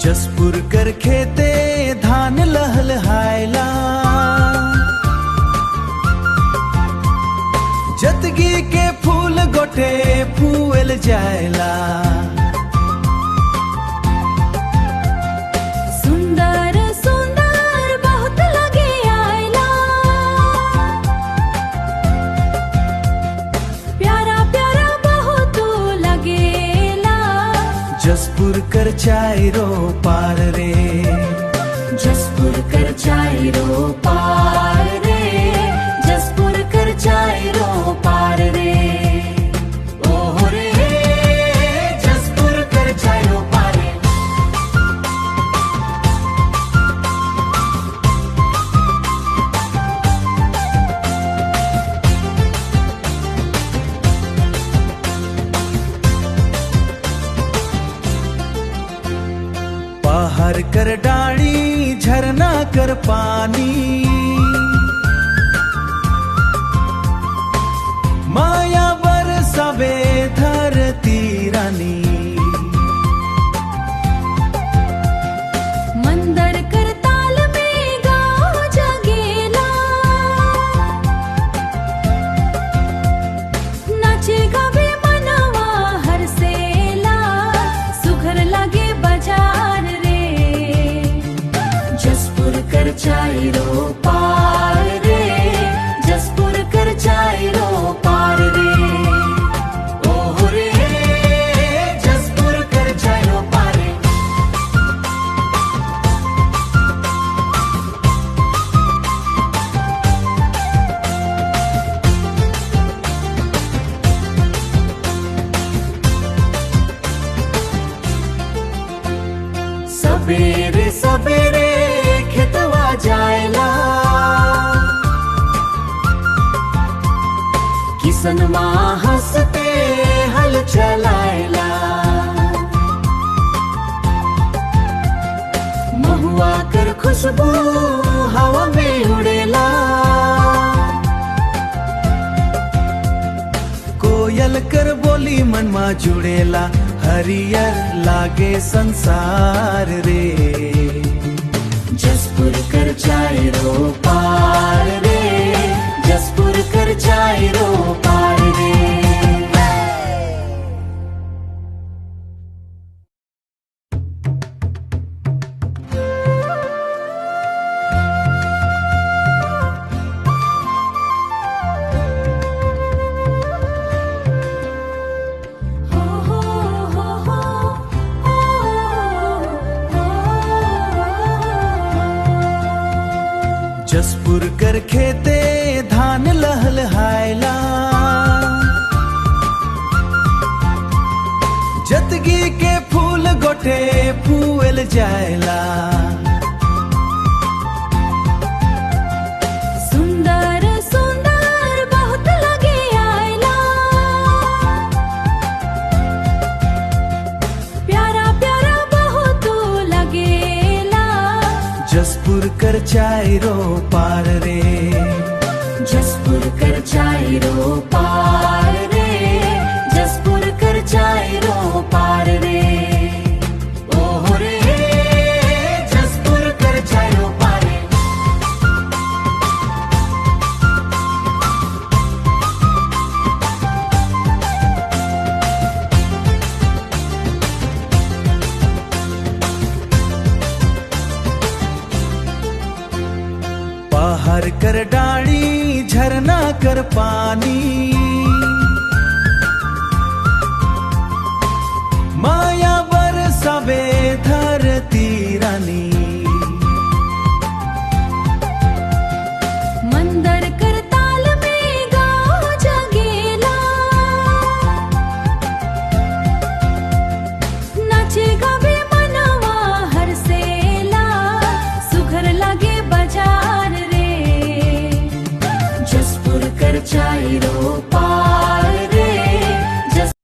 जसपुर कर खेते धान लहलहायला, जतगी के फूल गोटे फूल जायला। सुंदर सुंदर बहुत लगे आयला, प्यारा प्यारा बहुत लगेला। जसपुर कर चाइरो पार रे, जसपुर कर चाइरो पार रे, जसपुर कर चाइरो पार रे। ओहो रे जसपुर कर चाइरो पार रे। पहाड़ कर डाड़ी झरना कर पानी, माया बरसावे धरती रानी। मंदर कर ताल में गाँव जगेला, नाचे गावे मनवा हरसेला। सुघर लगे बाजार रे, जसपुर कर चाइरो पार रे, जसपुर कर चाइरो पार रे। ओहो रे जसपुर कर चाइरो पार रे। सवेरे सवेरे खेतवा जायला, किसन माँ हंसते हल चलायला। महुआ कर खुशबू हवा में उड़ेला, कोयल कर बोली मन मा जुड़ेला। हरियर लागे संसार रे, जसपुर कर चाइरो पार रे, जसपुर कर चाइरो पार रे। जसपुर कर खेते धान लहलहायला, जतगी के फूल गोटे फूल जायला। सुंदर सुंदर बहुत लगे आयला, प्यारा प्यारा बहुत लगेला। जसपुर कर चाइरो पार रे, जसपुर कर चाइरो पार रे, जसपुर कर चाइरो पार रे। ओहो रे जसपुर कर चाइरो पार रे। पहाड़ कर डाड़ी झरना कर पानी,